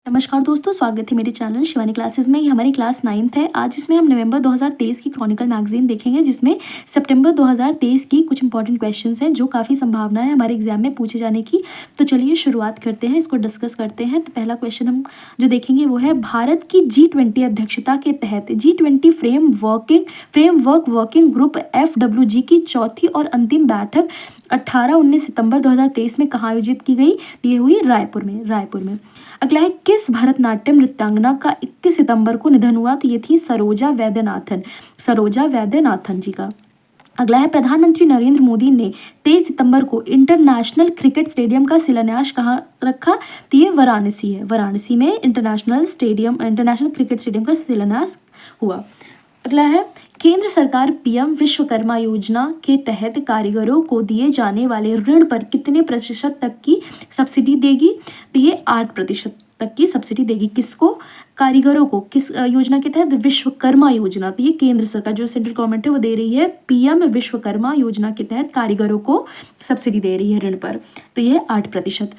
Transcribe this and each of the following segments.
नमस्कार दोस्तों, स्वागत है मेरे चैनल शिवानी क्लासेस में। ये हमारी क्लास 9th है। आज इसमें हम नवंबर 2023 की क्रॉनिकल मैगजीन देखेंगे, जिसमें सितंबर 2023 की कुछ इंपॉर्टेंट क्वेश्चंस हैं जो काफ़ी संभावना है हमारे एग्जाम में पूछे जाने की। तो चलिए शुरुआत करते हैं, इसको डिस्कस करते हैं। तो पहला क्वेश्चन हम जो देखेंगे वो है, भारत की G20 अध्यक्षता के तहत G20 framework working group FWG की चौथी और अंतिम बैठक 18-19 सितंबर 2023 में कहाँ आयोजित की गई? ये हुई रायपुर में। अगला है, किस भरतनाट्यम नृत्यांगना का 21 सितंबर को निधन हुआ? तो ये थी सरोजा वैद्यनाथन जी का। अगला है, प्रधानमंत्री नरेंद्र मोदी ने 23 सितंबर को इंटरनेशनल क्रिकेट स्टेडियम का शिलान्यास कहाँ रखा? तो ये वाराणसी में इंटरनेशनल क्रिकेट स्टेडियम का शिलान्यास हुआ। अगला है, केंद्र सरकार पीएम विश्वकर्मा योजना के तहत कारीगरों को दिए जाने वाले ऋण पर कितने प्रतिशत तक की सब्सिडी देगी? तो ये 8% तक की सब्सिडी देगी। किसको? कारीगरों को। किस योजना के तहत? विश्वकर्मा योजना। तो ये केंद्र सरकार जो सेंट्रल गवर्नमेंट है वो दे रही है। पीएम विश्वकर्मा योजना के तहत कारीगरों को सब्सिडी दे रही है ऋण पर। तो ये 8%।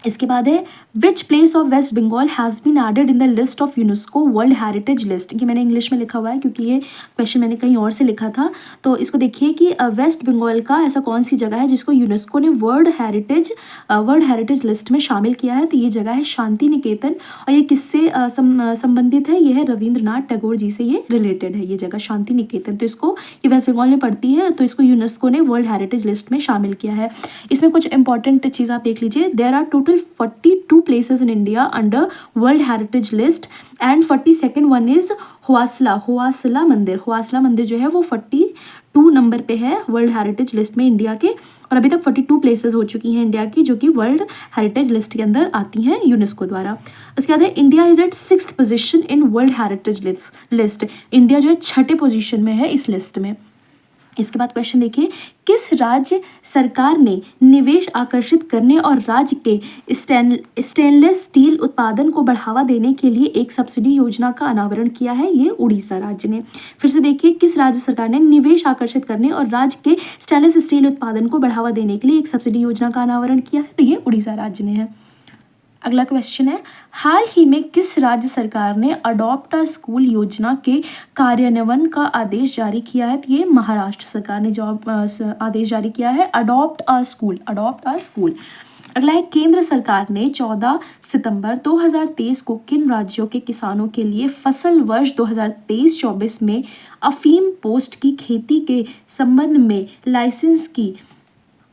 इसके बाद है, which place of West Bengal has been added in the list of UNESCO world heritage list. ये मैंने इंग्लिश में लिखा हुआ है क्योंकि ये क्वेश्चन मैंने कहीं और से लिखा था। तो इसको देखिए कि वेस्ट बंगाल का ऐसा कौन सी जगह है जिसको यूनेस्को ने वर्ल्ड हेरिटेज लिस्ट में शामिल किया है? तो ये जगह है शांति निकेतन। और ये किससे संबंधित है? ये है रविंद्रनाथ टैगोर जी से ये रिलेटेड है, ये जगह शांति निकेतन। तो इसको, ये वेस्ट बंगाल में पड़ती है, तो इसको यूनेस्को ने वर्ल्ड हेरिटेज लिस्ट में शामिल किया है। इसमें कुछ इंपॉर्टेंट चीज़ आप देख लीजिए। There are total 42 places in India under World Heritage List and 42nd one is हुआसला मंदिर जो है वो 42 नंबर पे है वर्ल्ड हेरिटेज लिस्ट में इंडिया के। और अभी तक 42 प्लेसेस हो चुकी हैं इंडिया की जो कि वर्ल्ड हेरिटेज लिस्ट के अंदर आती हैं यूनेस्को द्वारा। उसके बाद है, India is at 6th position in world heritage list. India जो है 6ठे पोजीशन में है इस लिस्ट में। इसके बाद क्वेश्चन देखिए, किस राज्य सरकार ने निवेश आकर्षित करने और राज्य के स्टेनलेस स्टील उत्पादन को बढ़ावा देने के लिए एक सब्सिडी योजना का अनावरण किया है? ये उड़ीसा राज्य ने। फिर से देखिए, किस राज्य सरकार ने निवेश आकर्षित करने और राज्य के स्टेनलेस स्टील उत्पादन को बढ़ावा देने के लिए एक सब्सिडी योजना का अनावरण किया है? तो ये उड़ीसा राज्य ने है। अगला क्वेश्चन है, हाल ही में किस राज्य सरकार ने अडॉप्ट अ स्कूल योजना के कार्यान्वयन का आदेश जारी किया है? तो ये महाराष्ट्र सरकार ने जो आदेश जारी किया है, अडॉप्ट अ स्कूल। अगला है, केंद्र सरकार ने 14 सितंबर 2023 को किन राज्यों के किसानों के लिए फसल वर्ष 2023-24 में अफीम पोस्ट की खेती के संबंध में लाइसेंस की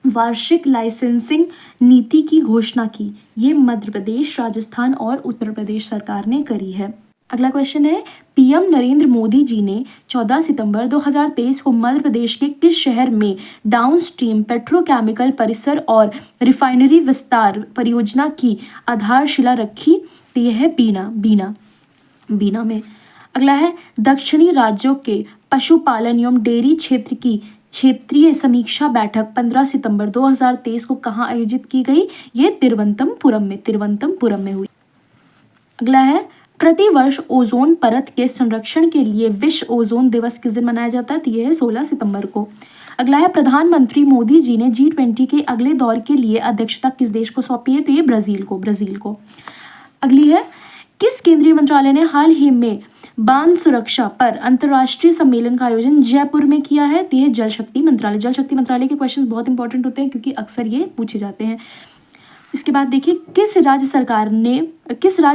वार्षिक लाइसेंसिंग नीति की घोषणा की? ये मध्य प्रदेश, राजस्थान और उत्तर प्रदेश सरकार ने करी है। अगला क्वेश्चन है, पीएम नरेंद्र मोदी जी ने 14 सितंबर 2023 को मध्य प्रदेश के किस शहर में डाउनस्ट्रीम पेट्रोकेमिकल परिसर और रिफाइनरी विस्तार परियोजना की आधारशिला रखी? तो यह है बीना में। अगला है, दक्षिणी राज्यों के पशुपालन एवं डेयरी क्षेत्र की क्षेत्रीय समीक्षा बैठक 15 सितंबर 2023 को कहाँ आयोजित की गई? ये तिरुवनंतपुरम में हुई। अगला है, प्रतिवर्ष ओजोन परत के संरक्षण के लिए विश्व ओजोन दिवस किस दिन मनाया जाता है? तो यह है 16 सितंबर को। अगला है, प्रधानमंत्री मोदी जी ने G20 के अगले दौर के लिए अध्यक्षता किस देश को सौंपी है? तो ये ब्राजील को। अगली है, किस केंद्रीय मंत्रालय ने हाल ही में बांध सुरक्षा पर अंतर्राष्ट्रीय सम्मेलन का आयोजन जयपुर में किया है? तो यह जल शक्ति मंत्रालय के क्वेश्चंस बहुत इंपॉर्टेंट होते हैं क्योंकि अक्सर ये पूछे जाते हैं। इसके बाद देखिए, किस राज्य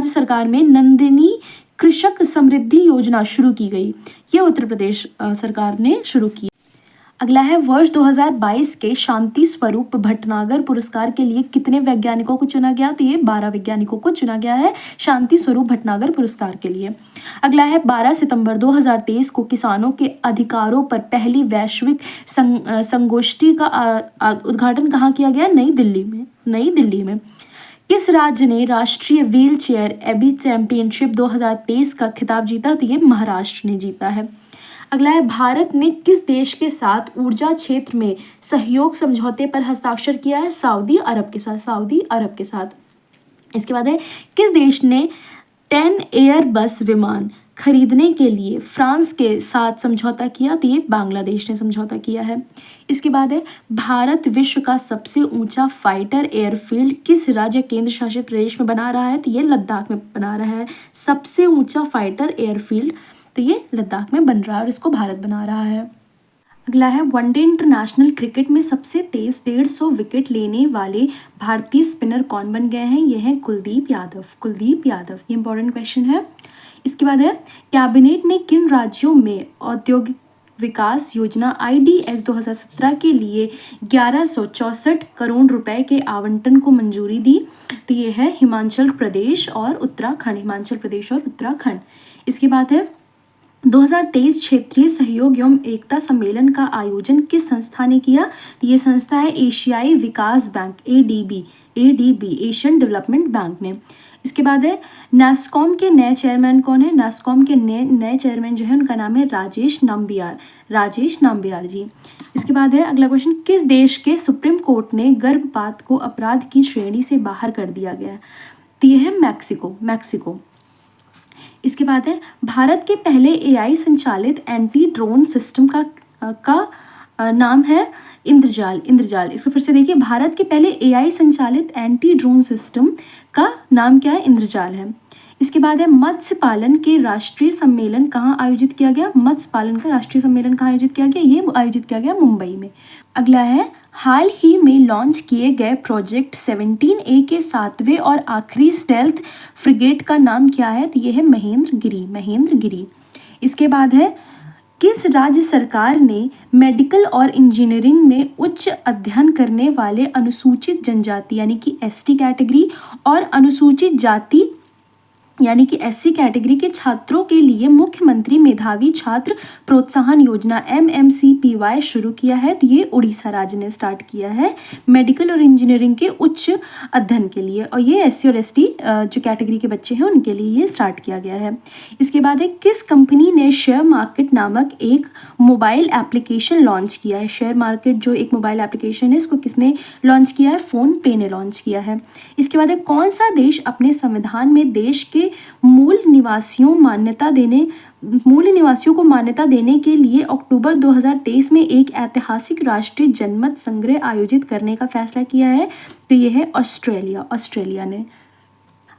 सरकार में नंदिनी कृषक समृद्धि योजना शुरू की गई? ये उत्तर प्रदेश सरकार ने शुरू की। अगला है, वर्ष 2022 के शांति स्वरूप भटनागर पुरस्कार के लिए कितने वैज्ञानिकों को चुना गया? तो ये 12 वैज्ञानिकों को चुना गया है शांति स्वरूप भटनागर पुरस्कार के लिए। अगला है, 12 सितंबर 2023 को किसानों के अधिकारों पर पहली वैश्विक संगोष्ठी का उद्घाटन कहाँ किया गया? नई दिल्ली में। किस राज्य ने राष्ट्रीय व्हील चेयर एबी चैंपियनशिप 2023 का खिताब जीता? तो ये महाराष्ट्र ने जीता है। अगला है, भारत ने किस देश के साथ ऊर्जा क्षेत्र में सहयोग समझौते पर हस्ताक्षर किया है? सऊदी अरब के साथ। इसके बाद है, किस देश ने 10 एयरबस विमान खरीदने के लिए फ्रांस के साथ समझौता किया, तो ये बांग्लादेश ने समझौता किया है। इसके बाद है भारत विश्व का सबसे ऊंचा फाइटर एयरफील्ड किस राज्य केंद्र शासित प्रदेश में बना रहा है, तो ये लद्दाख में बना रहा है। सबसे ऊंचा फाइटर एयरफील्ड तो ये लद्दाख में बन रहा है और इसको भारत बना रहा है। अगला है वनडे इंटरनेशनल क्रिकेट में सबसे तेज 150 विकेट लेने वाले भारतीय स्पिनर कौन बन गए हैं, ये हैं कुलदीप यादव। कुलदीप यादव, ये इंपॉर्टेंट क्वेश्चन है। इसके बाद है कैबिनेट ने किन राज्यों में औद्योगिक विकास योजना IDS 2017 के लिए 1164 करोड़ रुपए के आवंटन को मंजूरी दी, तो ये है हिमाचल प्रदेश और उत्तराखंड। हिमाचल प्रदेश और उत्तराखंड। इसके बाद है 2023 क्षेत्रीय सहयोग एवं एकता सम्मेलन का आयोजन किस संस्था ने किया, तो ये संस्था है एशियाई विकास bank ADB Asian development bank ने। इसके बाद है नैस्कॉम के नए चेयरमैन कौन है, नैस्कॉम के नए चेयरमैन जो है उनका नाम है राजेश नाम्बियार जी। इसके बाद है अगला क्वेश्चन, किस देश के सुप्रीम कोर्ट ने गर्भपात को अपराध की श्रेणी से बाहर कर दिया गया, तो ये है मैक्सिको। इसके बाद है भारत के पहले AI संचालित एंटी ड्रोन सिस्टम का नाम है इंद्रजाल। इसको फिर से देखिए, भारत के पहले AI संचालित एंटी ड्रोन सिस्टम का नाम क्या है, इंद्रजाल है। इसके बाद है मत्स्य पालन के राष्ट्रीय सम्मेलन कहाँ आयोजित किया गया, मत्स्य पालन का राष्ट्रीय सम्मेलन कहाँ आयोजित किया गया, ये आयोजित किया गया मुंबई में। अगला है हाल ही में लॉन्च किए गए प्रोजेक्ट 17A के 7वें और आखिरी स्टेल्थ फ्रिगेट का नाम क्या है, तो ये है महेंद्रगिरी। इसके बाद है किस राज्य सरकार ने मेडिकल और इंजीनियरिंग में उच्च अध्ययन करने वाले अनुसूचित जनजाति यानी कि ST कैटेगरी और अनुसूचित जाति यानी कि SC कैटेगरी के छात्रों के लिए मुख्यमंत्री मेधावी छात्र प्रोत्साहन योजना MMCPY शुरू किया है, तो ये उड़ीसा राज्य ने स्टार्ट किया है मेडिकल और इंजीनियरिंग के उच्च अध्ययन के लिए, और ये SC और ST जो कैटेगरी के बच्चे हैं उनके लिए ये स्टार्ट किया गया है। इसके बाद है किस कंपनी ने शेयर मार्केट नामक एक मोबाइल एप्लीकेशन लॉन्च किया है, शेयर मार्केट जो एक मोबाइल एप्लीकेशन है इसको किसने लॉन्च किया है, फोनपे ने लॉन्च किया है। इसके बाद है कौन सा देश अपने संविधान में देश के मूल निवासियों को मान्यता देने के लिए अक्टूबर 2023 में एक ऐतिहासिक राष्ट्रीय जनमत संग्रह आयोजित करने का फैसला किया है, तो यह है ऑस्ट्रेलिया ने।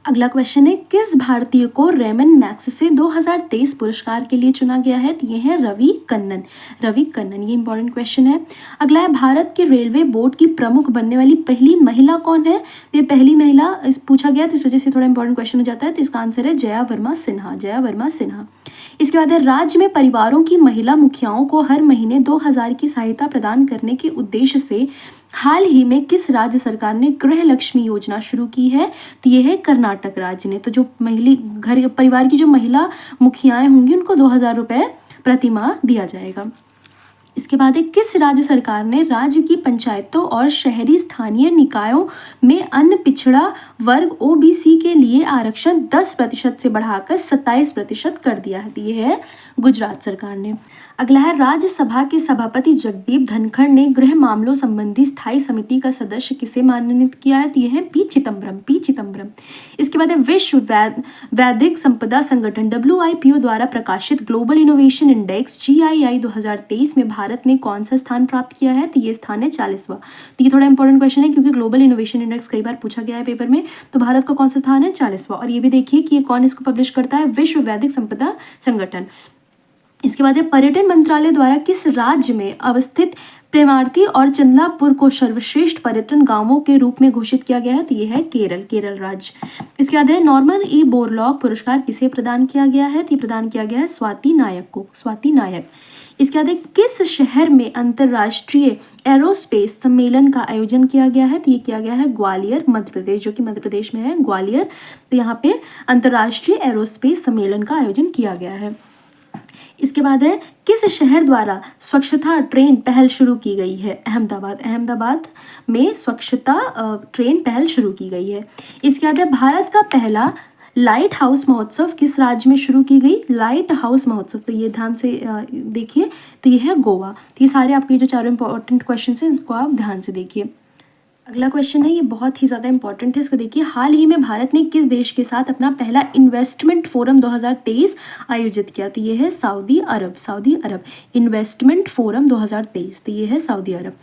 अगला क्वेश्चन है किस भारतीय को रेमन मैग्सेसे 2023 पुरस्कार के लिए चुना गया है, तो ये है रवि कन्नन। ये इंपॉर्टेंट क्वेश्चन है। अगला है भारत के रेलवे बोर्ड की प्रमुख बनने वाली पहली महिला कौन है, ये पहली महिला पूछा गया तो इस वजह से थोड़ा इंपॉर्टेंट क्वेश्चन हो जाता है, तो इसका आंसर है जया वर्मा सिन्हा। इसके बाद है राज्य में परिवारों की महिला मुखियाओं को हर महीने 2000 की सहायता प्रदान करने के उद्देश्य से हाल ही में किस राज्य सरकार ने गृह लक्ष्मी योजना शुरू की है, तो ये है कर्नाटक राज्य ने। तो जो परिवार की जो महिला मुखियाएं होंगी उनको 2000 रुपये प्रति माह दिया जाएगा। इसके बाद है किस राज्य सरकार ने राज्य की पंचायतों और शहरी स्थानीय निकायों में अन्य पिछड़ा वर्ग OBC के लिए आरक्षण 10% से बढ़ाकर 27% कर दिया है, तो ये है गुजरात सरकार ने। अगला है राज्यसभा के सभापति जगदीप धनखड़ ने गृह मामलों संबंधी स्थायी समिति का सदस्य किसे मनोनीत किया है, तो ये है पी चिदम्बरम। इसके बाद है विश्व वैदिक संपदा संगठन WIPO द्वारा प्रकाशित ग्लोबल इनोवेशन इंडेक्स GII 2023 में भारत ने कौन सा स्थान प्राप्त किया है, तो ये स्थान है 40वां। तो ये थोड़ा इंपॉर्टेंट क्वेश्चन है क्योंकि ग्लोबल इनोवेशन इंडेक्स कई बार पूछा गया है पेपर में, तो भारत का कौन सा स्थान है 40वां। और ये भी देखिए कि ये कौन इसको पब्लिश करता है, विश्व वैदिक संपदा संगठन। इसके बाद है पर्यटन मंत्रालय द्वारा किस राज्य में अवस्थित प्रेमार्थी और चंद्लापुर को सर्वश्रेष्ठ पर्यटन गांवों के रूप में घोषित किया गया है, तो ये है केरल राज्य। इसके बाद है नॉर्मन E बोरलॉग पुरस्कार किसे प्रदान किया गया है, तो ये प्रदान किया गया है स्वाति नायक। इसके बाद किस शहर में अंतर्राष्ट्रीय एरोस्पेस सम्मेलन का आयोजन किया गया है, तो ये किया गया है ग्वालियर मध्य प्रदेश, जो कि मध्य प्रदेश में है ग्वालियर। तो यहाँ पे अंतर्राष्ट्रीय एरोस्पेस सम्मेलन का आयोजन किया गया है। इसके बाद है किस शहर द्वारा स्वच्छता ट्रेन पहल शुरू की गई है, अहमदाबाद में स्वच्छता ट्रेन पहल शुरू की गई है। इसके बाद है भारत का पहला लाइट हाउस महोत्सव किस राज्य में शुरू की गई, लाइट हाउस महोत्सव, तो ये ध्यान से देखिए, तो ये है गोवा। तो ये सारे आपके जो चारों इंपॉर्टेंट क्वेश्चन हैं इनको आप ध्यान से देखिए। अगला क्वेश्चन है, ये बहुत ही ज़्यादा इंपॉर्टेंट है, इसको देखिए। हाल ही में भारत ने किस देश के साथ अपना पहला इन्वेस्टमेंट फोरम 2023 आयोजित किया? तो ये है सऊदी अरब। सऊदी अरब इन्वेस्टमेंट फोरम 2023, तो ये है सऊदी अरब।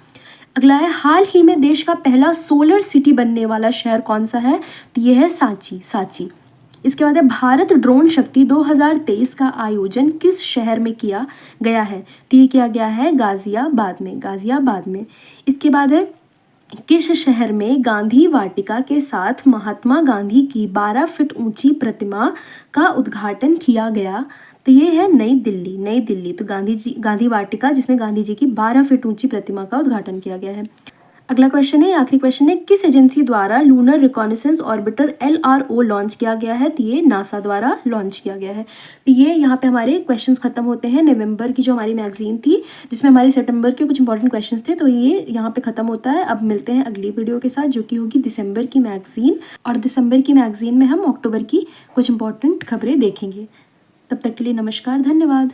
अगला है, हाल ही में देश का पहला सोलर सिटी बनने वाला शहर कौन सा है? तो ये है सांची। सांची। इसके बाद है, भारत ड्रोन शक्ति 2023 का आयोजन किस शहर में किया गया है? तो ये किया गया है गाजियाबाद में। गाजियाबाद में। इसके बाद है, किस शहर में गांधी वाटिका के साथ महात्मा गांधी की 12 फीट ऊंची प्रतिमा का उद्घाटन किया गया? तो ये है नई दिल्ली। नई दिल्ली। तो गांधी वाटिका जिसमें गांधी जी की 12 फीट ऊंची प्रतिमा का उद्घाटन किया गया है। अगला क्वेश्चन है, आखिरी क्वेश्चन है, किस एजेंसी द्वारा lunar reconnaissance orbiter LRO launch किया गया है? तो ये नासा द्वारा लॉन्च किया गया है। तो ये यहाँ पे हमारे क्वेश्चंस खत्म होते हैं। नवंबर की जो हमारी मैगजीन थी जिसमें हमारे सितंबर के कुछ इंपॉर्टेंट क्वेश्चंस थे, तो ये यहाँ पे खत्म होता है। अब मिलते हैं अगली वीडियो के साथ जो कि होगी दिसंबर की मैगजीन, और दिसंबर की मैगजीन में हम अक्टूबर की कुछ इंपॉर्टेंट खबरें देखेंगे। तब तक के लिए नमस्कार, धन्यवाद।